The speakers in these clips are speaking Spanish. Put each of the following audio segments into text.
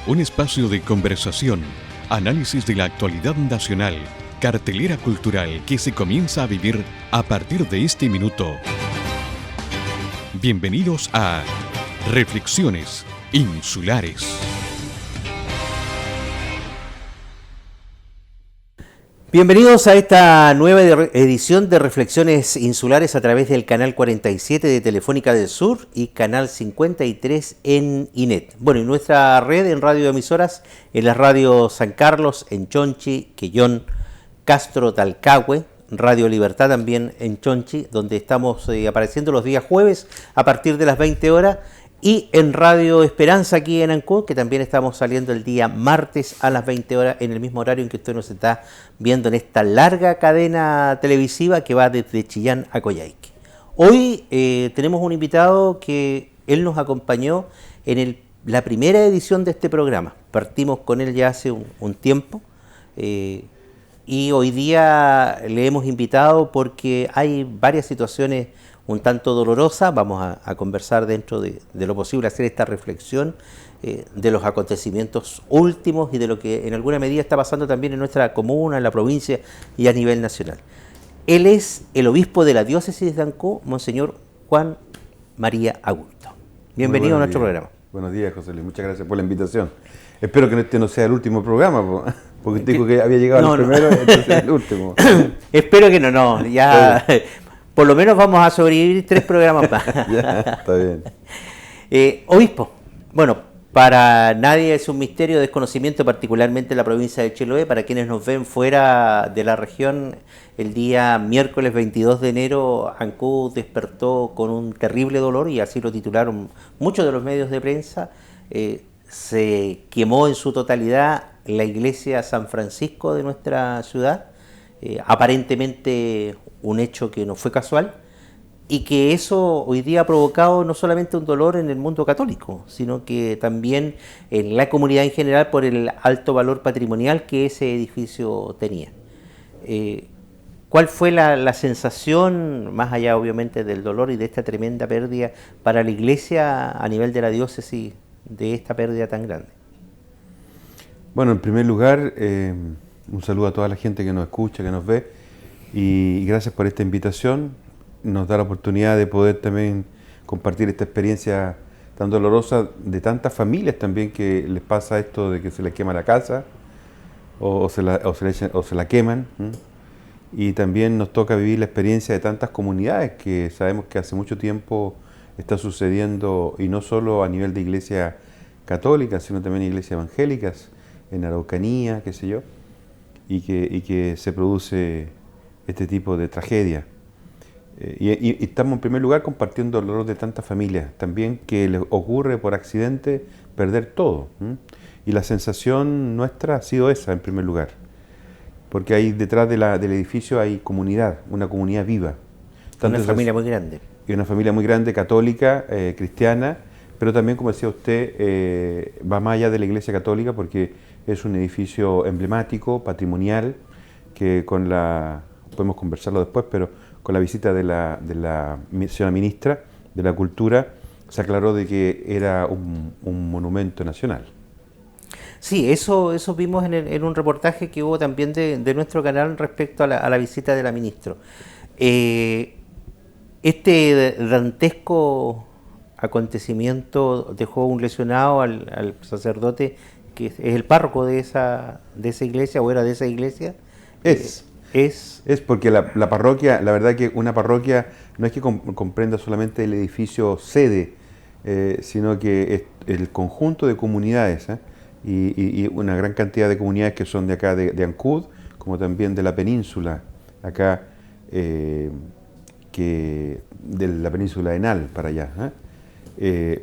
Un espacio de conversación, análisis de la actualidad nacional, cartelera cultural que se comienza a vivir a partir de este minuto. Bienvenidos a Reflexiones Insulares. Bienvenidos a esta nueva edición de Reflexiones Insulares a través del canal 47 de Telefónica del Sur y canal 53 en INET. Bueno, y nuestra red en radioemisoras, en la radio San Carlos, en Chonchi, Quellón, Castro, Talcahué, Radio Libertad también en Chonchi, donde estamos apareciendo los días jueves a partir de las 20 horas, y en Radio Esperanza aquí en Ancud, que también estamos saliendo el día martes a las 20 horas en el mismo horario en que usted nos está viendo en esta larga cadena televisiva que va desde Chillán a Coyhaique. Hoy tenemos un invitado que él nos acompañó en la primera edición de este programa. Partimos con él ya hace un tiempo y hoy día le hemos invitado porque hay varias situaciones un tanto dolorosa. Vamos a conversar dentro de lo posible, hacer esta reflexión de los acontecimientos últimos y de lo que en alguna medida está pasando también en nuestra comuna, en la provincia y a nivel nacional. Él es el obispo de la diócesis de Ancud, Monseñor Juan María Agurto. Bienvenido a nuestro programa. Buenos días, José Luis, muchas gracias por la invitación. Espero que este no sea el último programa, porque te dijo que había llegado al primero, entonces el último. Espero que no, ya... Por lo menos vamos a sobrevivir 3 programas más. Ya, está bien. Obispo, bueno, para nadie es un misterio, desconocimiento, particularmente en la provincia de Chiloé. Para quienes nos ven fuera de la región, el día miércoles 22 de enero, Ancud despertó con un terrible dolor, y así lo titularon muchos de los medios de prensa. Se quemó en su totalidad la iglesia San Francisco de nuestra ciudad, aparentemente un hecho que no fue casual, y que eso hoy día ha provocado no solamente un dolor en el mundo católico, sino que también en la comunidad en general por el alto valor patrimonial que ese edificio tenía. ¿Cuál fue la sensación, más allá obviamente del dolor y de esta tremenda pérdida, para la iglesia a nivel de la diócesis de esta pérdida tan grande? Bueno, en primer lugar, un saludo a toda la gente que nos escucha, que nos ve, y gracias por esta invitación. Nos da la oportunidad de poder también compartir esta experiencia tan dolorosa de tantas familias también que les pasa esto de que se les quema la casa o se la queman. Y también nos toca vivir la experiencia de tantas comunidades que sabemos que hace mucho tiempo está sucediendo, y no solo a nivel de iglesia católica, sino también iglesias evangélicas, en Araucanía, qué sé yo, y que se produce este tipo de tragedia. Y estamos en primer lugar compartiendo el dolor de tantas familias, también que les ocurre por accidente perder todo. Y la sensación nuestra ha sido esa en primer lugar, porque ahí detrás del edificio hay comunidad, una comunidad viva. Una familia muy grande. Y una familia muy grande, católica, cristiana, pero también, como decía usted, va más allá de la iglesia católica, porque es un edificio emblemático, patrimonial, que podemos conversarlo después, pero con la visita de la señora ministra de la Cultura se aclaró de que era un monumento nacional. Sí, eso vimos en un reportaje que hubo también de nuestro canal respecto a la visita de la ministra. Este dantesco acontecimiento dejó un lesionado al sacerdote que es el párroco de esa iglesia, o era de esa iglesia. Es porque la parroquia, la verdad que una parroquia no es que comprenda solamente el edificio sede, sino que es el conjunto de comunidades, y una gran cantidad de comunidades que son de acá de Ancud, como también de la península, acá que de la península de Enal para allá.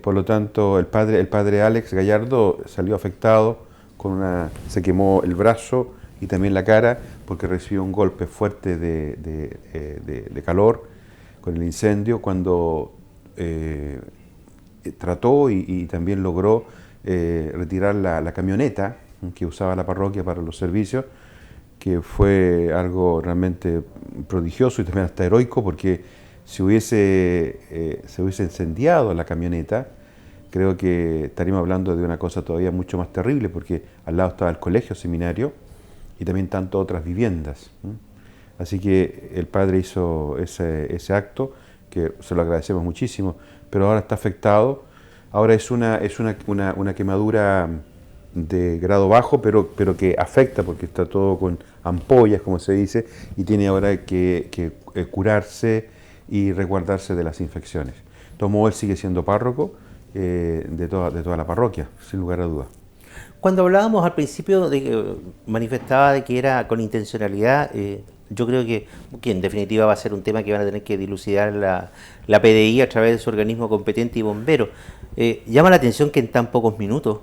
Por lo tanto, el padre Alex Gallardo salió afectado, se quemó el brazo y también la cara, porque recibió un golpe fuerte de calor con el incendio, cuando trató y también logró retirar la camioneta que usaba la parroquia para los servicios, que fue algo realmente prodigioso y también hasta heroico, porque se hubiese incendiado la camioneta, creo que estaríamos hablando de una cosa todavía mucho más terrible, porque al lado estaba el colegio seminario y también tanto otras viviendas. Así que el padre hizo ese acto, que se lo agradecemos muchísimo, pero ahora está afectado. Ahora es una quemadura de grado bajo, pero que afecta porque está todo con ampollas, como se dice, y tiene ahora que curarse y resguardarse de las infecciones. De todo modo, él sigue siendo párroco de toda la parroquia, sin lugar a dudas. Cuando hablábamos al principio, manifestaba de que era con intencionalidad. Yo creo que en definitiva va a ser un tema que van a tener que dilucidar la PDI a través de su organismo competente y bombero. Llama la atención que en tan pocos minutos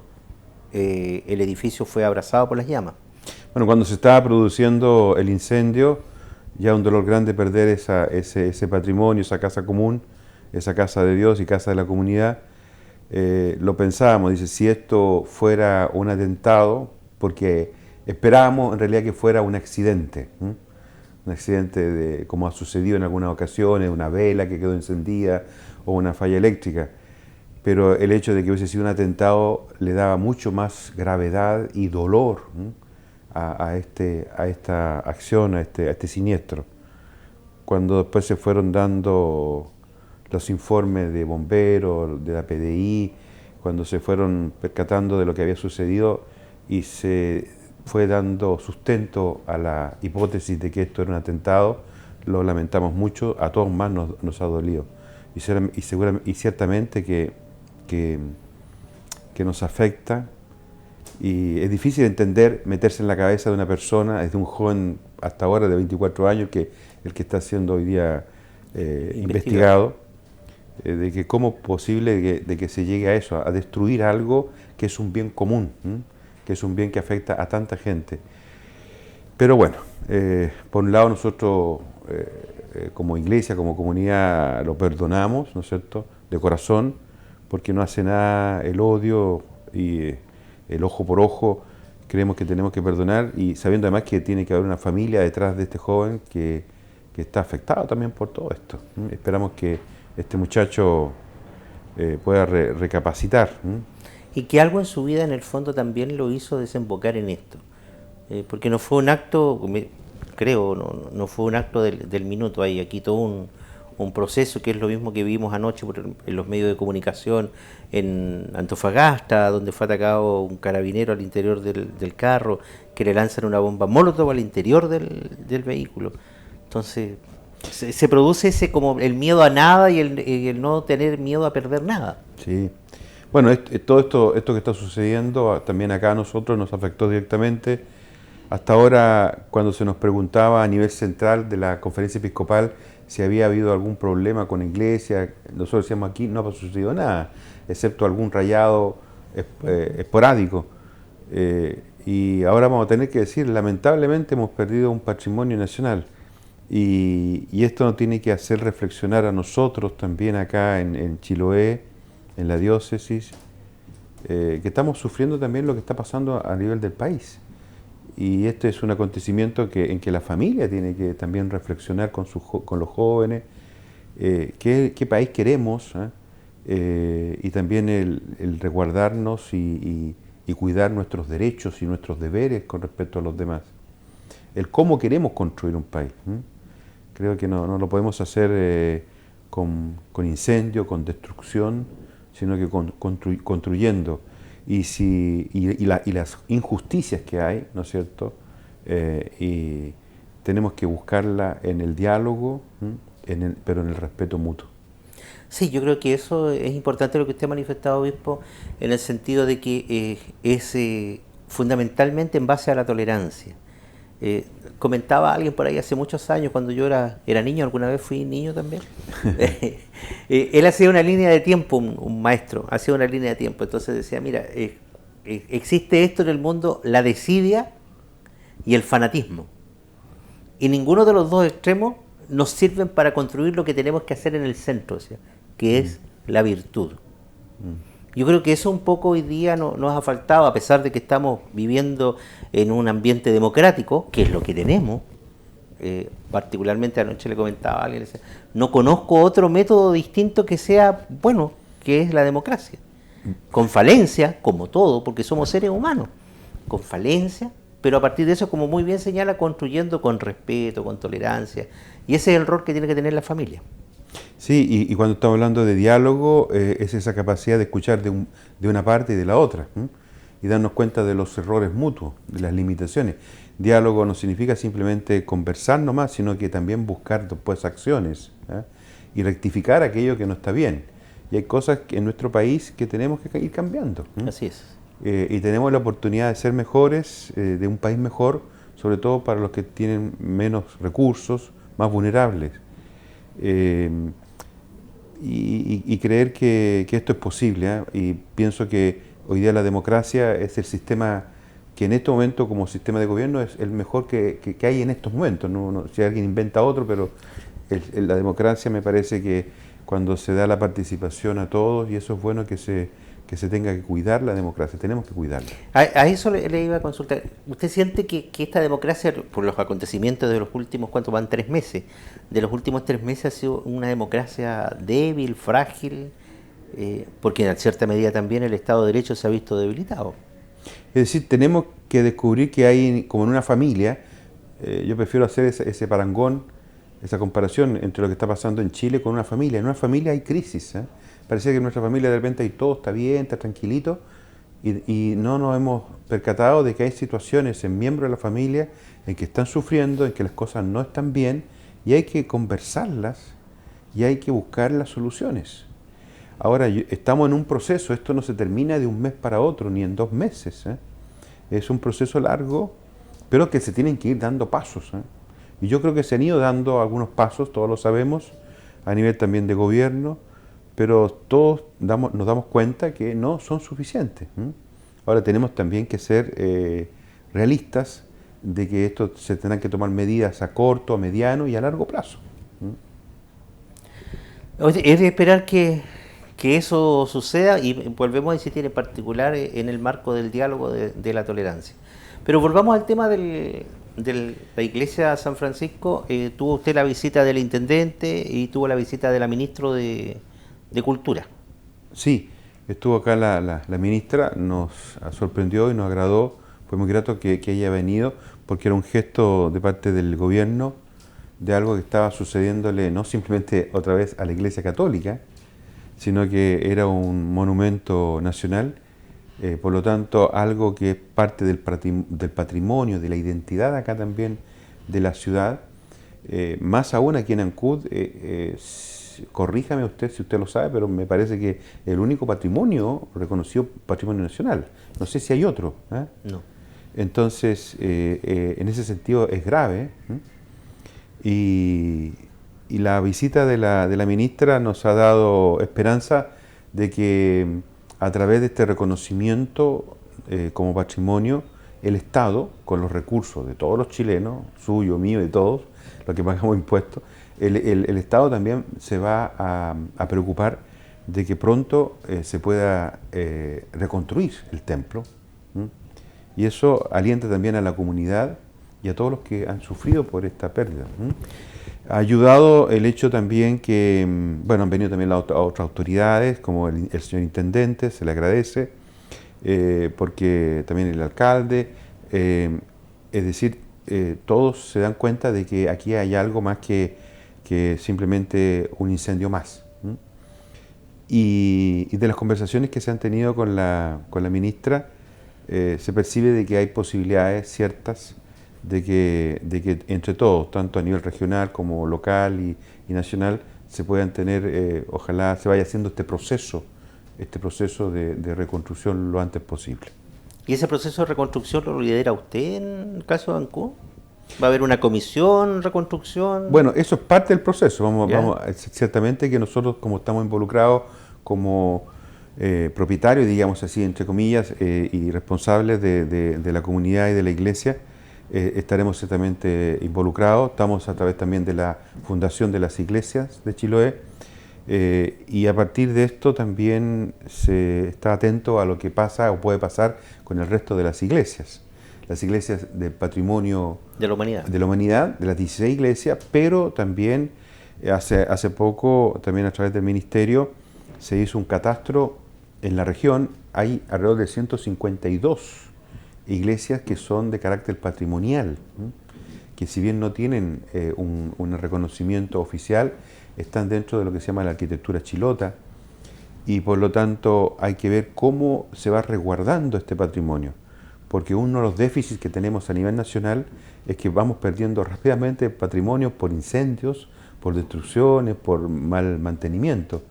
el edificio fue abrazado por las llamas. Bueno, cuando se estaba produciendo el incendio, ya un dolor grande perder ese patrimonio, esa casa común, esa casa de Dios y casa de la comunidad. Lo pensábamos, dice, si esto fuera un atentado, porque esperábamos en realidad que fuera un accidente, un accidente como ha sucedido en algunas ocasiones, una vela que quedó encendida o una falla eléctrica, pero el hecho de que hubiese sido un atentado le daba mucho más gravedad y dolor a esta acción, a este siniestro. Cuando después se fueron dando los informes de bomberos, de la PDI, cuando se fueron percatando de lo que había sucedido y se fue dando sustento a la hipótesis de que esto era un atentado, lo lamentamos mucho, a todos más nos ha dolido. Y ciertamente que nos afecta, y es difícil entender, meterse en la cabeza de una persona, desde un joven hasta ahora de 24 años, el que está siendo hoy día investigado, de que cómo es posible de que se llegue a eso, a destruir algo que es un bien común, que es un bien que afecta a tanta gente. Pero bueno, por un lado nosotros como iglesia, como comunidad, lo perdonamos, ¿no es cierto?, de corazón, porque no hace nada el odio y el ojo por ojo. Creemos que tenemos que perdonar, y sabiendo además que tiene que haber una familia detrás de este joven que está afectado también por todo esto. Esperamos que este muchacho pueda recapacitar. Y que algo en su vida en el fondo también lo hizo desembocar en esto. Porque no fue un acto, creo, no fue un acto del minuto. Hay aquí todo un proceso que es lo mismo que vimos anoche en los medios de comunicación en Antofagasta, donde fue atacado un carabinero al interior del carro, que le lanzan una bomba molotov al interior del vehículo. Entonces se produce ese como el miedo a nada y el no tener miedo a perder nada. Sí. Bueno, todo esto que está sucediendo también acá a nosotros nos afectó directamente. Hasta ahora, cuando se nos preguntaba a nivel central de la conferencia episcopal si había habido algún problema con la iglesia, nosotros decíamos aquí no ha sucedido nada, excepto algún rayado esporádico. Y ahora vamos a tener que decir, lamentablemente hemos perdido un patrimonio nacional. Y esto nos tiene que hacer reflexionar a nosotros también acá en Chiloé, en la diócesis, que estamos sufriendo también lo que está pasando a nivel del país. Y este es un acontecimiento en que la familia tiene que también reflexionar con los jóvenes, qué país queremos, y también el resguardarnos y cuidar nuestros derechos y nuestros deberes con respecto a los demás. El cómo queremos construir un país. Creo que no lo podemos hacer con incendio, con destrucción, sino que construyendo. Y las injusticias que hay, ¿no es cierto? Y tenemos que buscarla en el diálogo, pero en el respeto mutuo. Sí, yo creo que eso es importante lo que usted ha manifestado, obispo, en el sentido de que es fundamentalmente en base a la tolerancia. Comentaba alguien por ahí hace muchos años, cuando yo era niño, alguna vez fui niño también, él hacía una línea de tiempo, un maestro, hacía una línea de tiempo, entonces decía, mira, existe esto en el mundo, la desidia y el fanatismo, y ninguno de los dos extremos nos sirven para construir lo que tenemos que hacer en el centro, o sea, que es la virtud. Yo creo que eso un poco hoy día nos ha faltado, a pesar de que estamos viviendo en un ambiente democrático, que es lo que tenemos. Particularmente anoche le comentaba a alguien, no conozco otro método distinto que sea bueno, que es la democracia. con falencia, como todo, porque somos seres humanos, con falencia, pero a partir de eso, como muy bien señala, construyendo con respeto, con tolerancia, y ese es el rol que tiene que tener la familia. Sí, y cuando estamos hablando de diálogo, es esa capacidad de escuchar de una parte y de la otra, ¿m? Y darnos cuenta de los errores mutuos, de las limitaciones. Diálogo no significa simplemente conversar nomás, sino que también buscar después acciones, ¿eh? Y rectificar aquello que no está bien. Y hay cosas en nuestro país que tenemos que ir cambiando, ¿m? Así es. Y tenemos la oportunidad de ser mejores, de un país mejor, sobre todo para los que tienen menos recursos, más vulnerables. Y creer que esto es posible, ¿eh? Y pienso que hoy día la democracia es el sistema que en este momento como sistema de gobierno es el mejor que hay en estos momentos. Si alguien inventa otro, pero la democracia me parece que cuando se da la participación a todos, y eso es bueno que se tenga que cuidar la democracia, tenemos que cuidarla. A eso le iba a consultar. ¿Usted siente que esta democracia, por los acontecimientos de los últimos, ¿cuánto van? 3 meses? De los últimos 3 meses ha sido una democracia débil, frágil, porque en cierta medida también el Estado de Derecho se ha visto debilitado. Es decir, tenemos que descubrir que hay, como en una familia, yo prefiero hacer ese parangón, esa comparación entre lo que está pasando en Chile con una familia. En una familia hay crisis, ¿eh? Parece que en nuestra familia de repente ahí todo está bien, está tranquilito, y no nos hemos percatado de que hay situaciones en miembros de la familia en que están sufriendo, en que las cosas no están bien, y hay que conversarlas y hay que buscar las soluciones. Ahora, estamos en un proceso, esto no se termina de un mes para otro, ni en 2 meses, ¿eh? Es un proceso largo, pero que se tienen que ir dando pasos, ¿eh? Y yo creo que se han ido dando algunos pasos, todos lo sabemos, a nivel también de gobierno, pero todos nos damos cuenta que no son suficientes, ¿eh? Ahora tenemos también que ser realistas de que esto se tendrán que tomar medidas a corto, a mediano y a largo plazo. Oye, es de esperar que eso suceda, y volvemos a insistir en particular en el marco del diálogo de la tolerancia. Pero volvamos al tema de la iglesia de San Francisco. Tuvo usted la visita del intendente y tuvo la visita de la ministra de Cultura. Sí, estuvo acá la ministra, nos sorprendió y nos agradó, fue muy grato que haya venido, porque era un gesto de parte del gobierno de algo que estaba sucediéndole no simplemente otra vez a la Iglesia Católica, sino que era un monumento nacional, por lo tanto algo que es parte del patrimonio, de la identidad acá también de la ciudad, más aún aquí en Ancud. Corríjame usted si usted lo sabe, pero me parece que el único patrimonio reconocido patrimonio nacional. No sé si hay otro, ¿eh? No. Entonces, en ese sentido es grave, ¿eh? Y la visita de la ministra nos ha dado esperanza de que a través de este reconocimiento como patrimonio, el Estado, con los recursos de todos los chilenos, suyo, mío, de todos, los que pagamos impuestos, el Estado también se va a preocupar de que pronto se pueda reconstruir el templo, ¿m? Y eso alienta también a la comunidad y a todos los que han sufrido por esta pérdida, ¿m? Ha ayudado el hecho también que, bueno, han venido también otras autoridades, como el señor intendente, se le agradece, porque también el alcalde, es decir, todos se dan cuenta de que aquí hay algo más que simplemente un incendio más. ¿M? Y de las conversaciones que se han tenido con la ministra, se percibe de que hay posibilidades ciertas de que entre todos, tanto a nivel regional como local y nacional, se puedan tener, ojalá se vaya haciendo este proceso de reconstrucción lo antes posible. ¿Y ese proceso de reconstrucción lo lidera usted en el caso de Ancud? ¿Va a haber una comisión, reconstrucción? Bueno, eso es parte del proceso. Ciertamente que nosotros, como estamos involucrados como propietarios, digamos así, entre comillas, y responsables de la comunidad y de la iglesia, estaremos ciertamente involucrados. Estamos a través también de la Fundación de las Iglesias de Chiloé, y a partir de esto también se está atento a lo que pasa o puede pasar con el resto de las iglesias del patrimonio de la humanidad, de las 16 iglesias, pero también hace poco, también a través del ministerio, se hizo un catastro en la región hay alrededor de 152 iglesias que son de carácter patrimonial, que si bien no tienen un reconocimiento oficial, están dentro de lo que se llama la arquitectura chilota, y por lo tanto hay que ver cómo se va resguardando este patrimonio, porque uno de los déficits que tenemos a nivel nacional es que vamos perdiendo rápidamente patrimonio por incendios, por destrucciones, por mal mantenimiento.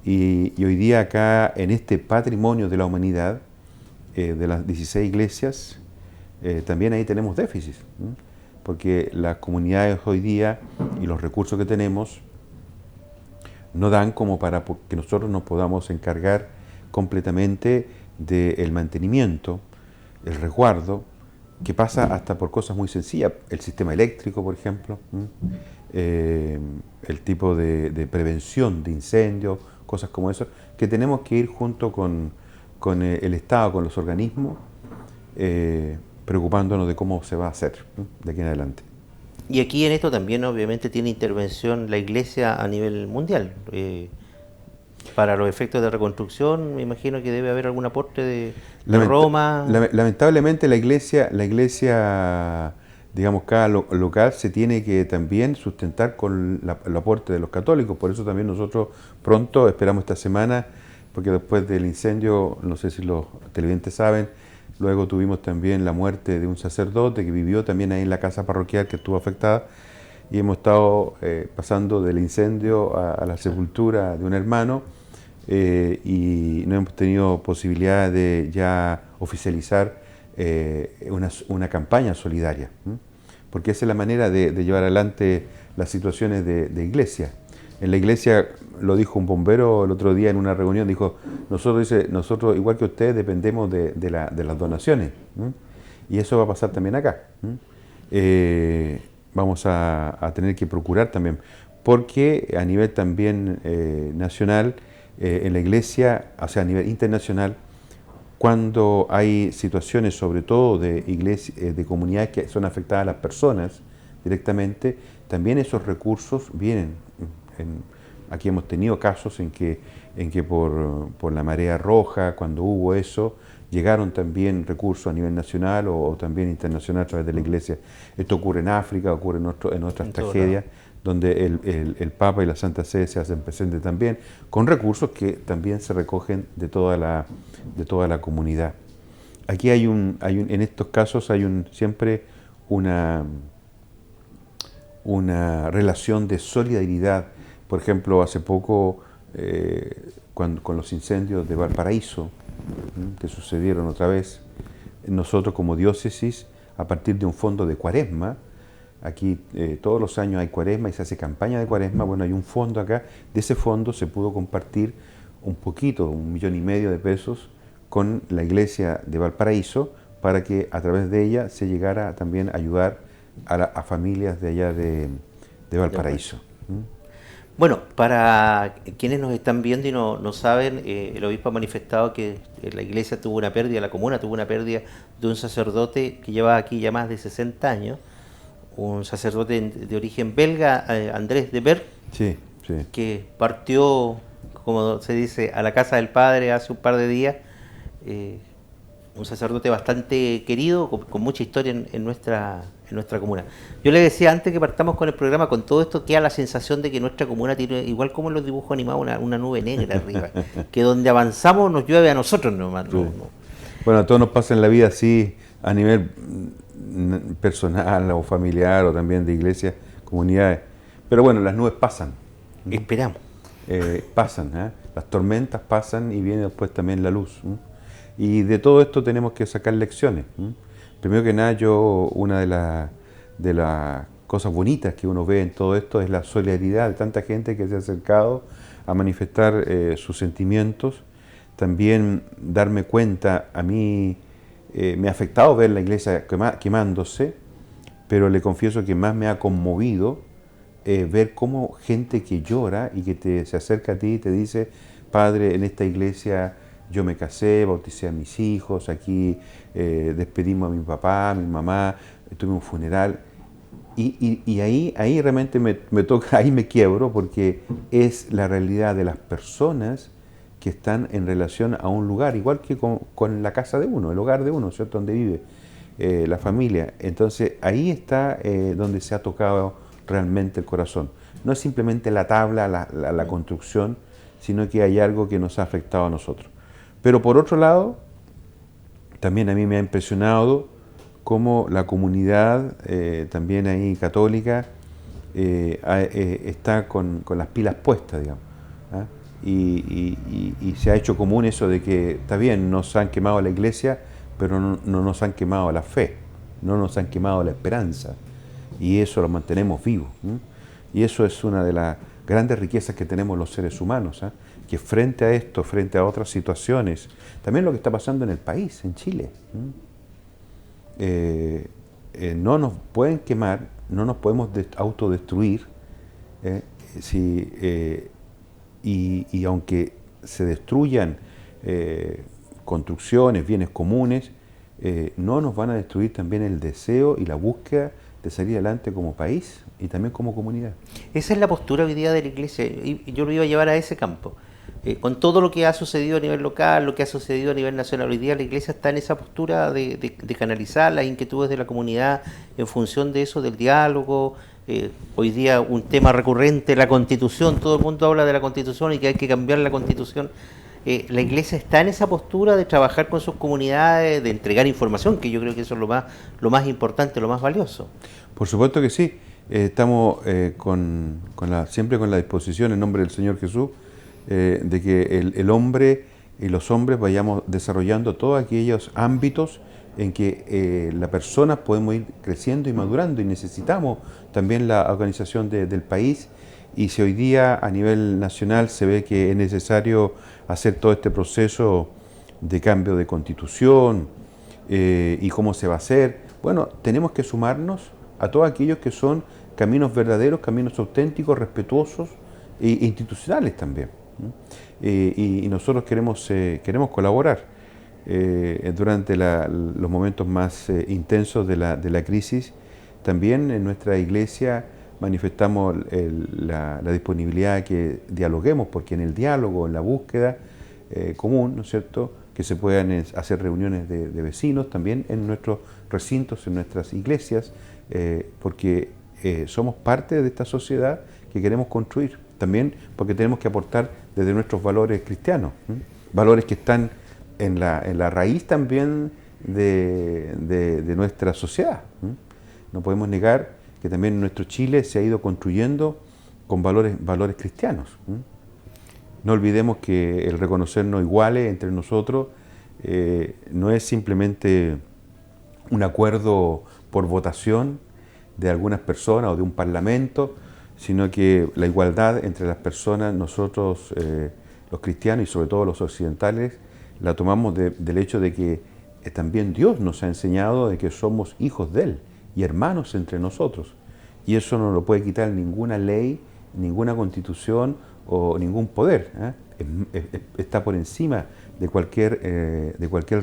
Y hoy día acá, en este patrimonio de la humanidad, de las 16 iglesias, también ahí tenemos déficits, porque las comunidades hoy día y los recursos que tenemos no dan como para que nosotros nos podamos encargar completamente del mantenimiento, el resguardo, que pasa hasta por cosas muy sencillas, el sistema eléctrico, por ejemplo, el tipo de prevención de incendios, cosas como eso, que tenemos que ir junto con el Estado, con los organismos, preocupándonos de cómo se va a hacer de aquí en adelante. Y aquí en esto también obviamente tiene intervención la Iglesia a nivel mundial. Para los efectos de reconstrucción, me imagino que debe haber algún aporte de Roma. Lamentablemente la iglesia, digamos, cada local se tiene que también sustentar con el aporte de los católicos. Por eso también nosotros pronto, esperamos esta semana, porque después del incendio, no sé si los televidentes saben, luego tuvimos también la muerte de un sacerdote que vivió también ahí en la casa parroquial que estuvo afectada, y hemos estado pasando del incendio a la sepultura de un hermano, y no hemos tenido posibilidad de ya oficializar una campaña solidaria, porque esa es la manera de llevar adelante las situaciones de iglesia. En la iglesia, lo dijo un bombero el otro día en una reunión, dijo, nosotros igual que ustedes dependemos de las donaciones, y eso va a pasar también acá. Vamos a tener que procurar también, porque a nivel también nacional, en la iglesia, o sea, a nivel internacional, cuando hay situaciones, sobre todo de comunidades que son afectadas a las personas directamente, también esos recursos vienen. Aquí hemos tenido casos en que por la marea roja, cuando hubo eso, llegaron también recursos a nivel nacional o también internacional a través de la iglesia. Esto ocurre en África, ocurre en otras tragedias, donde el Papa y la Santa Sede se hacen presentes también, con recursos que también se recogen de toda la comunidad. Aquí en estos casos hay siempre una relación de solidaridad. Por ejemplo, hace poco, con los incendios de Valparaíso, que sucedieron otra vez, nosotros como diócesis, a partir de un fondo de Cuaresma, aquí todos los años hay Cuaresma y se hace campaña de Cuaresma, bueno, hay un fondo acá, de ese fondo se pudo compartir un poquito, 1,5 millones de pesos, con la iglesia de Valparaíso, para que a través de ella se llegara también a ayudar a familias de allá de Valparaíso. Bueno, para quienes nos están viendo y no saben, el obispo ha manifestado que la iglesia tuvo una pérdida, la comuna tuvo una pérdida de un sacerdote que lleva aquí ya más de 60 años, un sacerdote de origen belga, Andrés de Berg, sí. que partió, como se dice, a la casa del Padre hace un par de días, un sacerdote bastante querido, con mucha historia en nuestra comuna. Yo le decía antes que partamos con el programa, con todo esto queda la sensación de que nuestra comuna tiene, igual como en los dibujos animados, una nube negra arriba, que donde avanzamos nos llueve a nosotros nomás. Sí. Bueno, a todos nos pasa en la vida así, a nivel personal o familiar o también de iglesia, comunidades. Pero bueno, las nubes pasan. Esperamos. Pasan, las tormentas pasan y viene después también la luz. Y de todo esto tenemos que sacar lecciones. Primero que nada, una de las cosas bonitas que uno ve en todo esto es la solidaridad de tanta gente que se ha acercado a manifestar sus sentimientos. También darme cuenta, a mí me ha afectado ver la iglesia quemándose, pero le confieso que más me ha conmovido ver cómo gente que llora y que se acerca a ti y te dice, Padre, en esta iglesia yo me casé, bauticé a mis hijos, aquí despedimos a mi papá, a mi mamá, tuve un funeral. Y ahí realmente me toca, ahí me quiebro, porque es la realidad de las personas que están en relación a un lugar, igual que con la casa de uno, el hogar de uno, ¿cierto? Donde vive la familia. Entonces ahí está donde se ha tocado realmente el corazón. No es simplemente la tabla, la construcción, sino que hay algo que nos ha afectado a nosotros. Pero por otro lado, también a mí me ha impresionado cómo la comunidad, también ahí católica, está con las pilas puestas, digamos. ¿Ah? Y se ha hecho común eso de que, está bien, nos han quemado la iglesia, pero no nos han quemado la fe, no nos han quemado la esperanza. Y eso lo mantenemos vivo. Y eso es una de las grandes riquezas que tenemos los seres humanos, ¿eh? Que frente a esto, frente a otras situaciones, también lo que está pasando en el país, en Chile, no nos pueden quemar, no nos podemos autodestruir, y aunque se destruyan construcciones, bienes comunes, no nos van a destruir también el deseo y la búsqueda de salir adelante como país y también como comunidad. Esa es la postura hoy día de la Iglesia, y yo lo iba a llevar a ese campo. Con todo lo que ha sucedido a nivel local, lo que ha sucedido a nivel nacional, hoy día la Iglesia está en esa postura de canalizar las inquietudes de la comunidad en función de eso, del diálogo. Hoy día un tema recurrente, la Constitución, todo el mundo habla de la Constitución y que hay que cambiar la Constitución. La Iglesia está en esa postura de trabajar con sus comunidades, de entregar información, que yo creo que eso es lo más importante, lo más valioso. Por supuesto que sí. Estamos siempre con la disposición, en nombre del Señor Jesús, de que el hombre y los hombres vayamos desarrollando todos aquellos ámbitos en que las personas podemos ir creciendo y madurando, y necesitamos también la organización del país. Y si hoy día a nivel nacional se ve que es necesario hacer todo este proceso de cambio de constitución, y cómo se va a hacer, bueno, tenemos que sumarnos a todos aquellos que son caminos verdaderos, caminos auténticos, respetuosos e institucionales también. Y nosotros queremos colaborar durante los momentos más intensos de la crisis. También en nuestra iglesia manifestamos la disponibilidad de que dialoguemos, porque en el diálogo, en la búsqueda común, ¿no es cierto?, que se puedan hacer reuniones de vecinos también en nuestros recintos, en nuestras iglesias, porque somos parte de esta sociedad que queremos construir. También porque tenemos que aportar desde nuestros valores cristianos, valores que están en la raíz también de nuestra sociedad. No podemos negar que también nuestro Chile se ha ido construyendo con valores cristianos. No olvidemos que el reconocernos iguales entre nosotros no es simplemente un acuerdo por votación de algunas personas o de un parlamento, sino que la igualdad entre las personas, nosotros los cristianos y sobre todo los occidentales, la tomamos del hecho de que también Dios nos ha enseñado de que somos hijos de Él y hermanos entre nosotros. Y eso no lo puede quitar ninguna ley, ninguna constitución o ningún poder. Está por encima de cualquier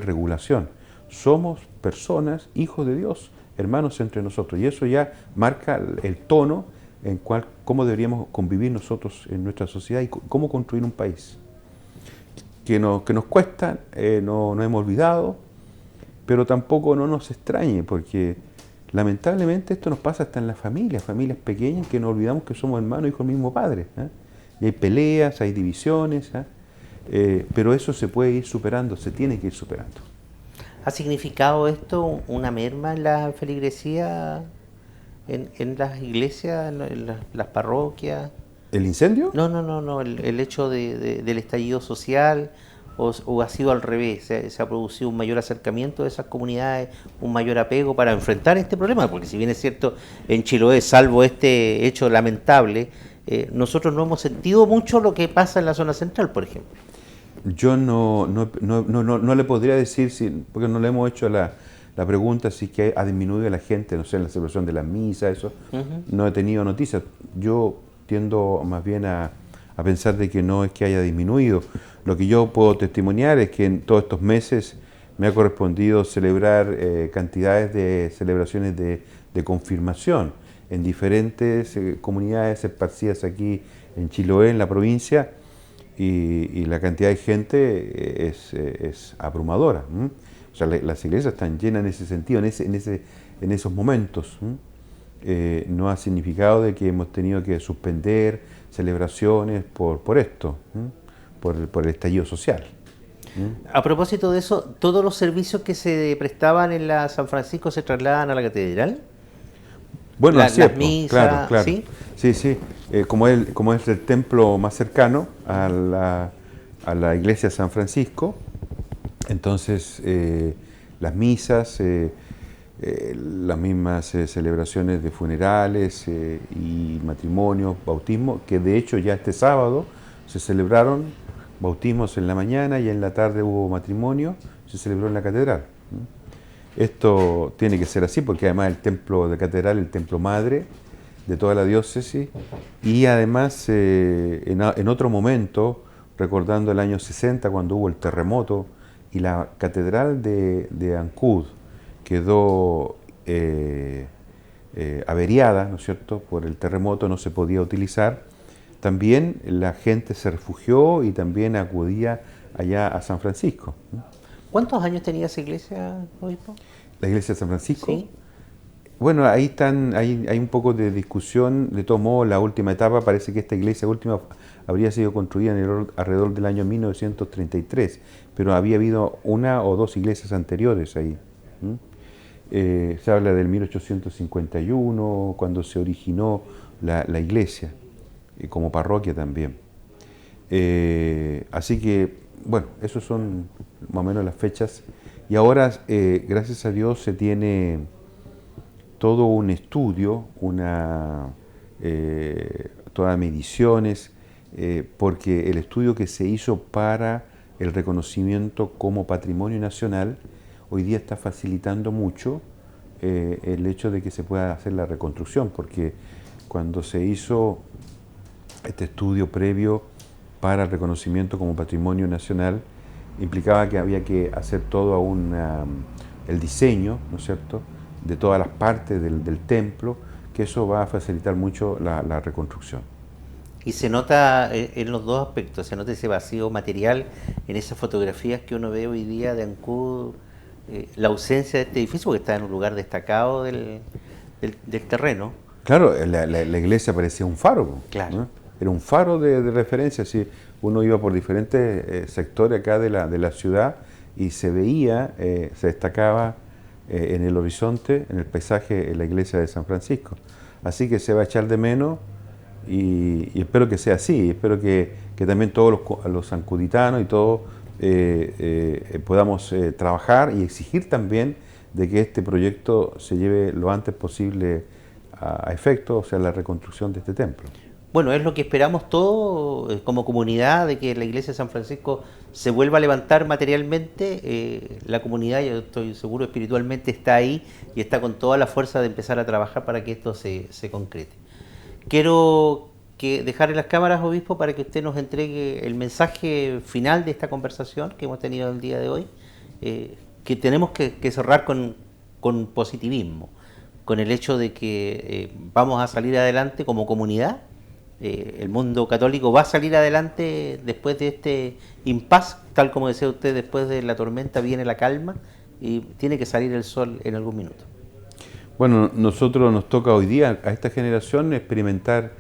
regulación. Somos personas, hijos de Dios, hermanos entre nosotros. Y eso ya marca el tono en cómo deberíamos convivir nosotros en nuestra sociedad y cómo construir un país. Que nos cuesta, no hemos olvidado, pero tampoco no nos extrañe, porque lamentablemente esto nos pasa hasta en las familias pequeñas, que nos olvidamos que somos hermanos, hijos del mismo padre. Y hay peleas, hay divisiones, pero eso se puede ir superando, se tiene que ir superando. ¿Ha significado esto una merma en la feligresía, en las iglesias, en las parroquias? ¿El incendio? No, el hecho del estallido social, o ha sido al revés, se ha producido un mayor acercamiento de esas comunidades, un mayor apego para enfrentar este problema, porque si bien es cierto, en Chiloé, salvo este hecho lamentable, nosotros no hemos sentido mucho lo que pasa en la zona central, por ejemplo. Yo no le podría decir, porque no le hemos hecho la pregunta si que ha disminuido la gente, no sé, en la celebración de las misas, eso. No he tenido noticias. Yo tiendo más bien a pensar de que no es que haya disminuido. Lo que yo puedo testimoniar es que en todos estos meses me ha correspondido celebrar cantidades de celebraciones de confirmación en diferentes comunidades esparcidas aquí en Chiloé, en la provincia, y la cantidad de gente es abrumadora. O sea, las iglesias están llenas en ese sentido, en esos momentos. No ha significado de que hemos tenido que suspender celebraciones por esto, por el estallido social. A propósito de eso, ¿todos los servicios que se prestaban en la San Francisco se trasladan a la catedral? Bueno, así Las es, misas, claro. ¿sí? Sí. Como es el templo más cercano a la iglesia de San Francisco, entonces las misas, las mismas celebraciones de funerales y matrimonios, bautismos, que de hecho ya este sábado se celebraron bautismos en la mañana y en la tarde hubo matrimonio, se celebró en la catedral. Esto tiene que ser así porque además el templo de catedral, el templo madre de toda la diócesis, y además en otro momento, recordando el año 60 cuando hubo el terremoto y la catedral de Ancud quedó averiada, ¿no es cierto?, por el terremoto, no se podía utilizar. También la gente se refugió y también acudía allá a San Francisco. ¿Cuántos años tenía esa iglesia, obispo? La iglesia de San Francisco. Sí. Bueno, ahí hay un poco de discusión. De todos modos, la última etapa parece que esta iglesia última habría sido construida alrededor del año 1933, pero había habido una o dos iglesias anteriores ahí. Se habla del 1851, cuando se originó la iglesia, como parroquia también. Así que, bueno, esos son más o menos las fechas. Y ahora, gracias a Dios, se tiene todo un estudio, todas mediciones, porque el estudio que se hizo para el reconocimiento como patrimonio nacional hoy día está facilitando mucho el hecho de que se pueda hacer la reconstrucción, porque cuando se hizo este estudio previo para el reconocimiento como patrimonio nacional, implicaba que había que hacer todo el diseño, ¿no es cierto?, de todas las partes del templo, que eso va a facilitar mucho la reconstrucción. Y se nota en los dos aspectos, se nota ese vacío material en esas fotografías que uno ve hoy día de Ancud, la ausencia de este edificio, porque está en un lugar destacado del terreno. Claro, la iglesia parecía un faro, Claro. ¿no? Era un faro de referencia. Si uno iba por diferentes sectores acá de la ciudad y se veía, se destacaba en el horizonte, en el paisaje, en la iglesia de San Francisco. Así que se va a echar de menos y espero que sea así. Espero que también todos los sancuditanos y todos podamos trabajar y exigir también de que este proyecto se lleve lo antes posible a efecto, o sea, la reconstrucción de este templo. Bueno, es lo que esperamos todos como comunidad, de que la iglesia de San Francisco se vuelva a levantar materialmente. La comunidad, yo estoy seguro, espiritualmente está ahí y está con toda la fuerza de empezar a trabajar para que esto se concrete. Quiero dejar en las cámaras, obispo, para que usted nos entregue el mensaje final de esta conversación que hemos tenido el día de hoy, que tenemos que cerrar con positivismo, con el hecho de que vamos a salir adelante como comunidad. El mundo católico va a salir adelante después de este impasse, tal como decía usted, después de la tormenta viene la calma y tiene que salir el sol en algún minuto. Bueno, nosotros nos toca hoy día a esta generación experimentar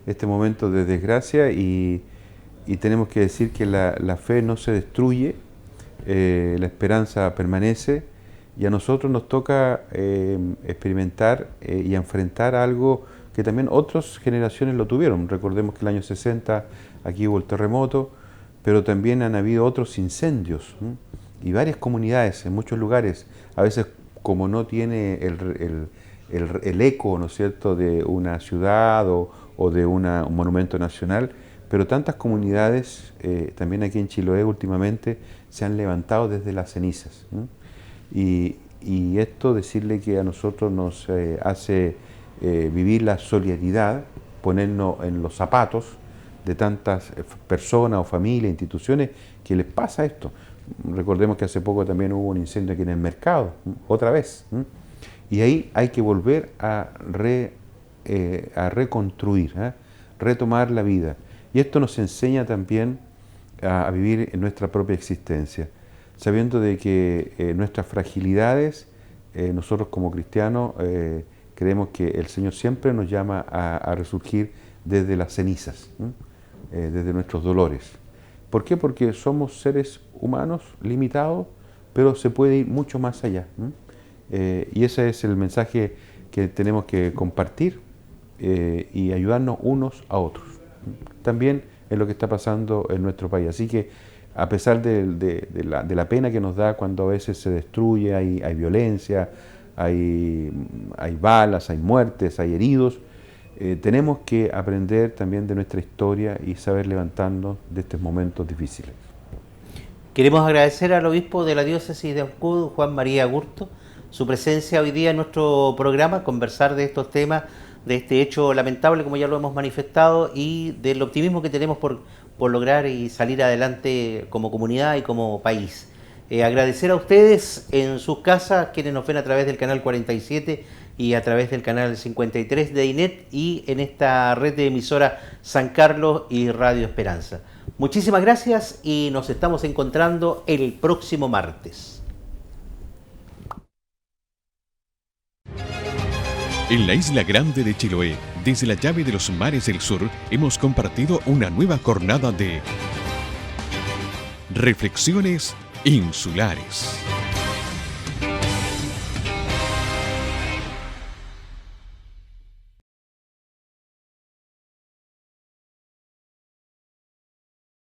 este momento de desgracia y tenemos que decir que la fe no se destruye, la esperanza permanece y a nosotros nos toca experimentar y enfrentar algo que también otras generaciones lo tuvieron. Recordemos que el año 60 aquí hubo el terremoto, pero también han habido otros incendios y varias comunidades en muchos lugares, a veces como no tiene el eco, ¿no es cierto?, de una ciudad o de un monumento nacional, pero tantas comunidades, también aquí en Chiloé últimamente, se han levantado desde las cenizas. Y esto decirle que a nosotros nos hace vivir la solidaridad, ponernos en los zapatos de tantas personas o familias, instituciones que les pasa esto. Recordemos que hace poco también hubo un incendio aquí en el mercado, otra vez. Y ahí hay que volver a reconstruir, retomar la vida. Y esto nos enseña también a vivir en nuestra propia existencia, sabiendo de que nuestras fragilidades, nosotros como cristianos, creemos que el Señor siempre nos llama a resurgir desde las cenizas, desde nuestros dolores. ¿Por qué? Porque somos seres humanos limitados, pero se puede ir mucho más allá. Y ese es el mensaje que tenemos que compartir y ayudarnos unos a otros. También en lo que está pasando en nuestro país. Así que a pesar de la pena que nos da cuando a veces se destruye, hay violencia, hay balas, hay muertes, hay heridos, tenemos que aprender también de nuestra historia y saber levantarnos de estos momentos difíciles. Queremos agradecer al obispo de la diócesis de Ancud, Juan María Agurto, su presencia hoy día en nuestro programa, conversar de estos temas, de este hecho lamentable, como ya lo hemos manifestado, y del optimismo que tenemos por lograr y salir adelante como comunidad y como país. Agradecer a ustedes en sus casas, quienes nos ven a través del canal 47 y a través del canal 53 de INET y en esta red de emisora San Carlos y Radio Esperanza. Muchísimas gracias y nos estamos encontrando el próximo martes. En la isla grande de Chiloé, desde la llave de los mares del sur, hemos compartido una nueva jornada de Reflexiones Insulares.